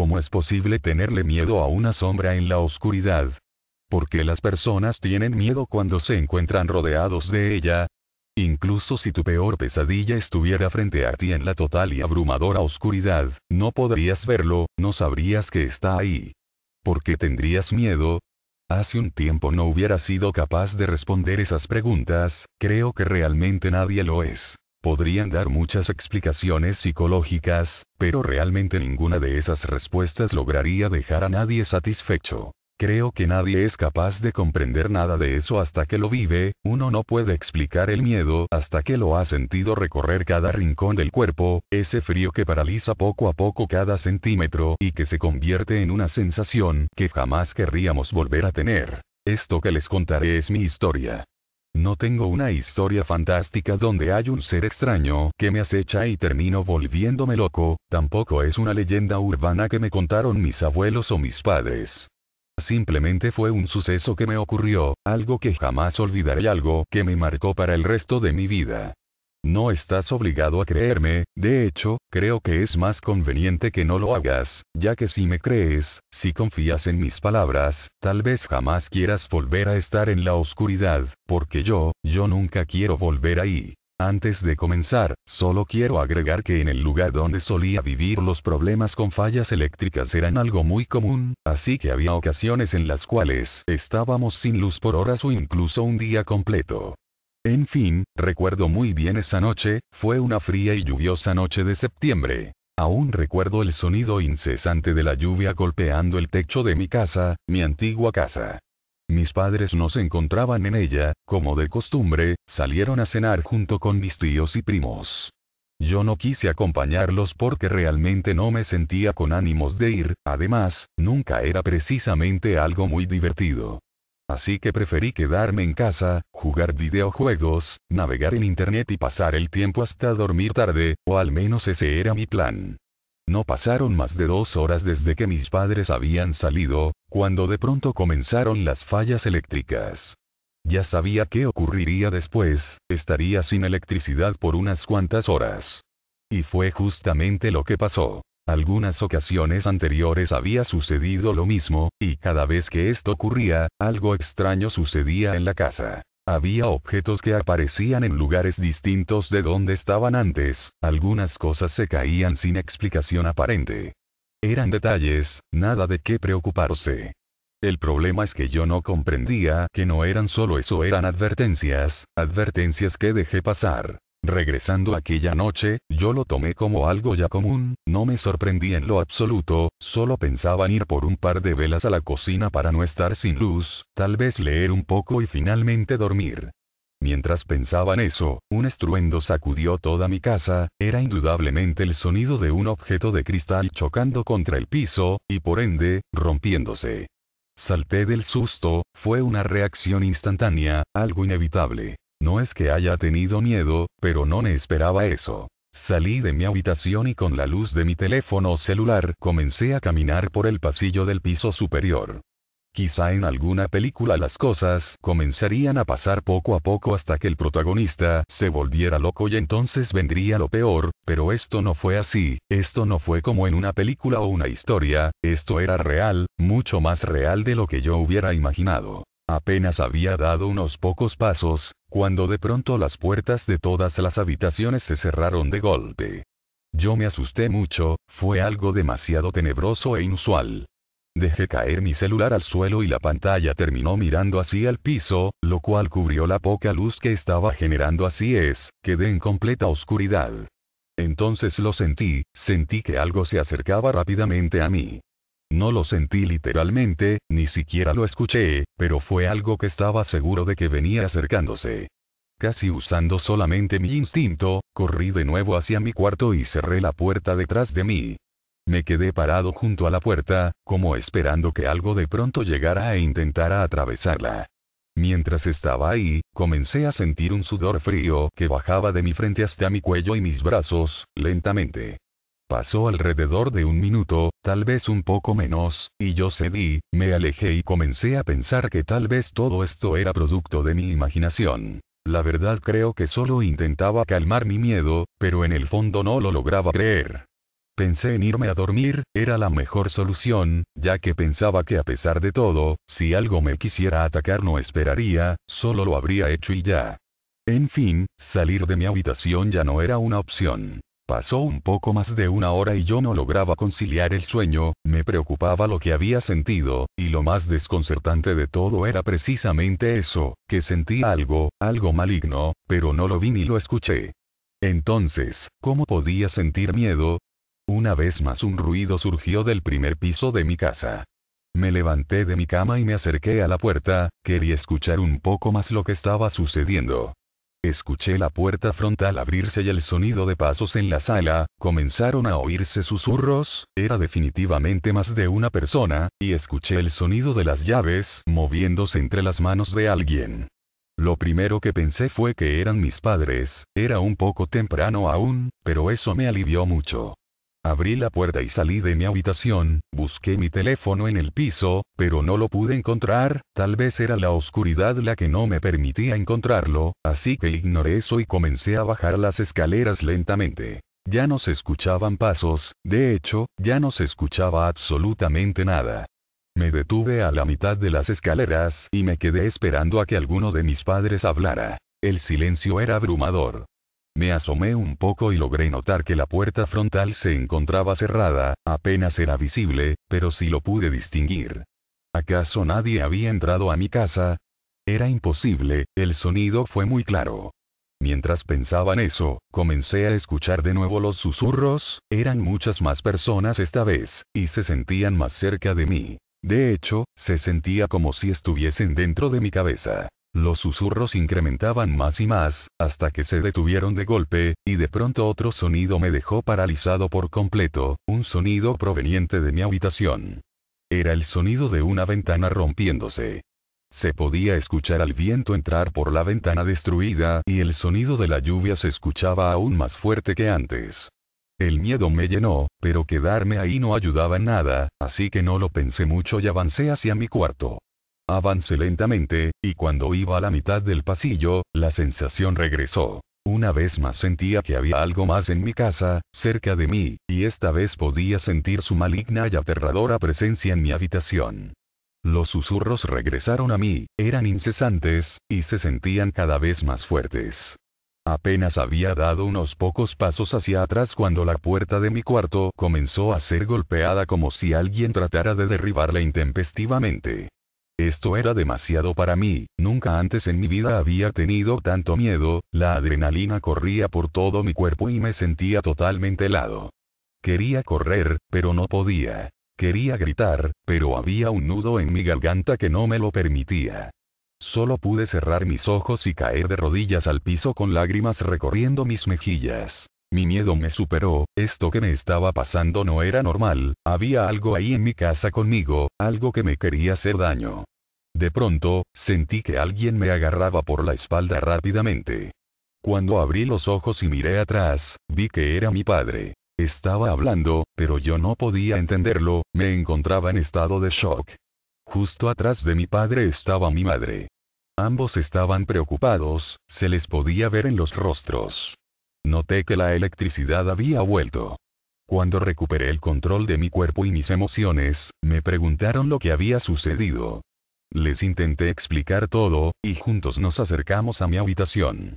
¿Cómo es posible tenerle miedo a una sombra en la oscuridad? ¿Por qué las personas tienen miedo cuando se encuentran rodeados de ella? Incluso si tu peor pesadilla estuviera frente a ti en la total y abrumadora oscuridad, no podrías verlo, no sabrías que está ahí. ¿Por qué tendrías miedo? Hace un tiempo no hubiera sido capaz de responder esas preguntas, creo que realmente nadie lo es. Podrían dar muchas explicaciones psicológicas, pero realmente ninguna de esas respuestas lograría dejar a nadie satisfecho. Creo que nadie es capaz de comprender nada de eso hasta que lo vive, uno no puede explicar el miedo hasta que lo ha sentido recorrer cada rincón del cuerpo, ese frío que paraliza poco a poco cada centímetro y que se convierte en una sensación que jamás querríamos volver a tener. Esto que les contaré es mi historia. No tengo una historia fantástica donde hay un ser extraño que me acecha y termino volviéndome loco, tampoco es una leyenda urbana que me contaron mis abuelos o mis padres. Simplemente fue un suceso que me ocurrió, algo que jamás olvidaré y algo que me marcó para el resto de mi vida. No estás obligado a creerme, de hecho, creo que es más conveniente que no lo hagas, ya que si me crees, si confías en mis palabras, tal vez jamás quieras volver a estar en la oscuridad, porque yo nunca quiero volver ahí. Antes de comenzar, solo quiero agregar que en el lugar donde solía vivir los problemas con fallas eléctricas eran algo muy común, así que había ocasiones en las cuales estábamos sin luz por horas o incluso un día completo. En fin, recuerdo muy bien esa noche, fue una fría y lluviosa noche de septiembre. Aún recuerdo el sonido incesante de la lluvia golpeando el techo de mi casa, mi antigua casa. Mis padres no se encontraban en ella, como de costumbre, salieron a cenar junto con mis tíos y primos. Yo no quise acompañarlos porque realmente no me sentía con ánimos de ir, además, nunca era precisamente algo muy divertido. Así que preferí quedarme en casa, jugar videojuegos, navegar en internet y pasar el tiempo hasta dormir tarde, o al menos ese era mi plan. No pasaron más de 2 horas desde que mis padres habían salido, cuando de pronto comenzaron las fallas eléctricas. Ya sabía qué ocurriría después, estaría sin electricidad por unas cuantas horas. Y fue justamente lo que pasó. Algunas ocasiones anteriores había sucedido lo mismo, y cada vez que esto ocurría, algo extraño sucedía en la casa. Había objetos que aparecían en lugares distintos de donde estaban antes, algunas cosas se caían sin explicación aparente. Eran detalles, nada de qué preocuparse. El problema es que yo no comprendía que no eran solo eso, eran advertencias que dejé pasar. Regresando aquella noche, yo lo tomé como algo ya común, no me sorprendí en lo absoluto, solo pensaba en ir por un par de velas a la cocina para no estar sin luz, tal vez leer un poco y finalmente dormir. Mientras pensaba en eso, un estruendo sacudió toda mi casa, era indudablemente el sonido de un objeto de cristal chocando contra el piso, y por ende, rompiéndose. Salté del susto, fue una reacción instantánea, algo inevitable. No es que haya tenido miedo, pero no me esperaba eso. Salí de mi habitación y con la luz de mi teléfono celular comencé a caminar por el pasillo del piso superior. Quizá en alguna película las cosas comenzarían a pasar poco a poco hasta que el protagonista se volviera loco y entonces vendría lo peor, pero esto no fue así, esto no fue como en una película o una historia, esto era real, mucho más real de lo que yo hubiera imaginado. Apenas había dado unos pocos pasos, cuando de pronto las puertas de todas las habitaciones se cerraron de golpe. Yo me asusté mucho, fue algo demasiado tenebroso e inusual. Dejé caer mi celular al suelo y la pantalla terminó mirando hacia el piso, lo cual cubrió la poca luz que estaba generando, así es, quedé en completa oscuridad. Entonces lo sentí que algo se acercaba rápidamente a mí. No lo sentí literalmente, ni siquiera lo escuché, pero fue algo que estaba seguro de que venía acercándose. Casi usando solamente mi instinto, corrí de nuevo hacia mi cuarto y cerré la puerta detrás de mí. Me quedé parado junto a la puerta, como esperando que algo de pronto llegara e intentara atravesarla. Mientras estaba ahí, comencé a sentir un sudor frío que bajaba de mi frente hasta mi cuello y mis brazos, lentamente. Pasó alrededor de 1 minuto, tal vez un poco menos, y yo cedí, me alejé y comencé a pensar que tal vez todo esto era producto de mi imaginación. La verdad creo que solo intentaba calmar mi miedo, pero en el fondo no lo lograba creer. Pensé en irme a dormir, era la mejor solución, ya que pensaba que a pesar de todo, si algo me quisiera atacar no esperaría, solo lo habría hecho y ya. En fin, salir de mi habitación ya no era una opción. Pasó un poco más de una hora y yo no lograba conciliar el sueño, me preocupaba lo que había sentido, y lo más desconcertante de todo era precisamente eso, que sentía algo maligno, pero no lo vi ni lo escuché. Entonces, ¿cómo podía sentir miedo? Una vez más un ruido surgió del primer piso de mi casa. Me levanté de mi cama y me acerqué a la puerta, quería escuchar un poco más lo que estaba sucediendo. Escuché la puerta frontal abrirse y el sonido de pasos en la sala, comenzaron a oírse susurros, era definitivamente más de una persona, y escuché el sonido de las llaves moviéndose entre las manos de alguien. Lo primero que pensé fue que eran mis padres, era un poco temprano aún, pero eso me alivió mucho. Abrí la puerta y salí de mi habitación, busqué mi teléfono en el piso, pero no lo pude encontrar, tal vez era la oscuridad la que no me permitía encontrarlo, así que ignoré eso y comencé a bajar las escaleras lentamente. Ya no se escuchaban pasos, de hecho, ya no se escuchaba absolutamente nada. Me detuve a la mitad de las escaleras y me quedé esperando a que alguno de mis padres hablara. El silencio era abrumador. Me asomé un poco y logré notar que la puerta frontal se encontraba cerrada, apenas era visible, pero sí lo pude distinguir. ¿Acaso nadie había entrado a mi casa? Era imposible, el sonido fue muy claro. Mientras pensaba en eso, comencé a escuchar de nuevo los susurros, eran muchas más personas esta vez, y se sentían más cerca de mí. De hecho, se sentía como si estuviesen dentro de mi cabeza. Los susurros incrementaban más y más, hasta que se detuvieron de golpe, y de pronto otro sonido me dejó paralizado por completo, un sonido proveniente de mi habitación. Era el sonido de una ventana rompiéndose. Se podía escuchar al viento entrar por la ventana destruida, y el sonido de la lluvia se escuchaba aún más fuerte que antes. El miedo me llenó, pero quedarme ahí no ayudaba en nada, así que no lo pensé mucho y avancé hacia mi cuarto. Avancé lentamente, y cuando iba a la mitad del pasillo, la sensación regresó. Una vez más sentía que había algo más en mi casa, cerca de mí, y esta vez podía sentir su maligna y aterradora presencia en mi habitación. Los susurros regresaron a mí, eran incesantes, y se sentían cada vez más fuertes. Apenas había dado unos pocos pasos hacia atrás cuando la puerta de mi cuarto comenzó a ser golpeada como si alguien tratara de derribarla intempestivamente. Esto era demasiado para mí, nunca antes en mi vida había tenido tanto miedo, la adrenalina corría por todo mi cuerpo y me sentía totalmente helado. Quería correr, pero no podía. Quería gritar, pero había un nudo en mi garganta que no me lo permitía. Solo pude cerrar mis ojos y caer de rodillas al piso con lágrimas recorriendo mis mejillas. Mi miedo me superó, esto que me estaba pasando no era normal, había algo ahí en mi casa conmigo, algo que me quería hacer daño. De pronto, sentí que alguien me agarraba por la espalda rápidamente. Cuando abrí los ojos y miré atrás, vi que era mi padre. Estaba hablando, pero yo no podía entenderlo, me encontraba en estado de shock. Justo atrás de mi padre estaba mi madre. Ambos estaban preocupados, se les podía ver en los rostros. Noté que la electricidad había vuelto. Cuando recuperé el control de mi cuerpo y mis emociones, me preguntaron lo que había sucedido. Les intenté explicar todo, y juntos nos acercamos a mi habitación.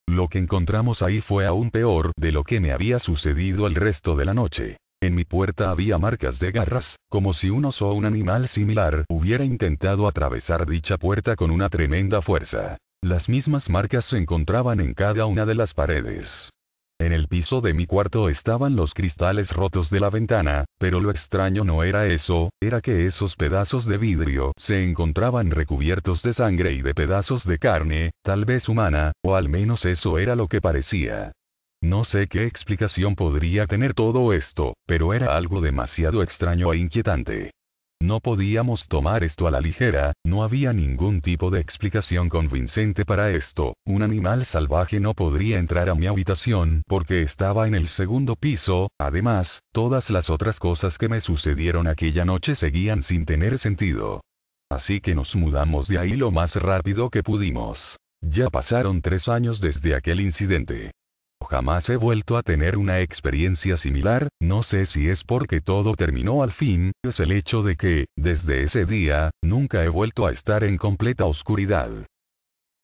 Lo que encontramos ahí fue aún peor de lo que me había sucedido el resto de la noche. En mi puerta había marcas de garras, como si un oso o un animal similar hubiera intentado atravesar dicha puerta con una tremenda fuerza. Las mismas marcas se encontraban en cada una de las paredes. En el piso de mi cuarto estaban los cristales rotos de la ventana, pero lo extraño no era eso, era que esos pedazos de vidrio se encontraban recubiertos de sangre y de pedazos de carne, tal vez humana, o al menos eso era lo que parecía. No sé qué explicación podría tener todo esto, pero era algo demasiado extraño e inquietante. No podíamos tomar esto a la ligera, no había ningún tipo de explicación convincente para esto, un animal salvaje no podría entrar a mi habitación porque estaba en el segundo piso, además, todas las otras cosas que me sucedieron aquella noche seguían sin tener sentido. Así que nos mudamos de ahí lo más rápido que pudimos. Ya pasaron 3 años desde aquel incidente. Jamás he vuelto a tener una experiencia similar, no sé si es porque todo terminó al fin, es el hecho de que, desde ese día, nunca he vuelto a estar en completa oscuridad.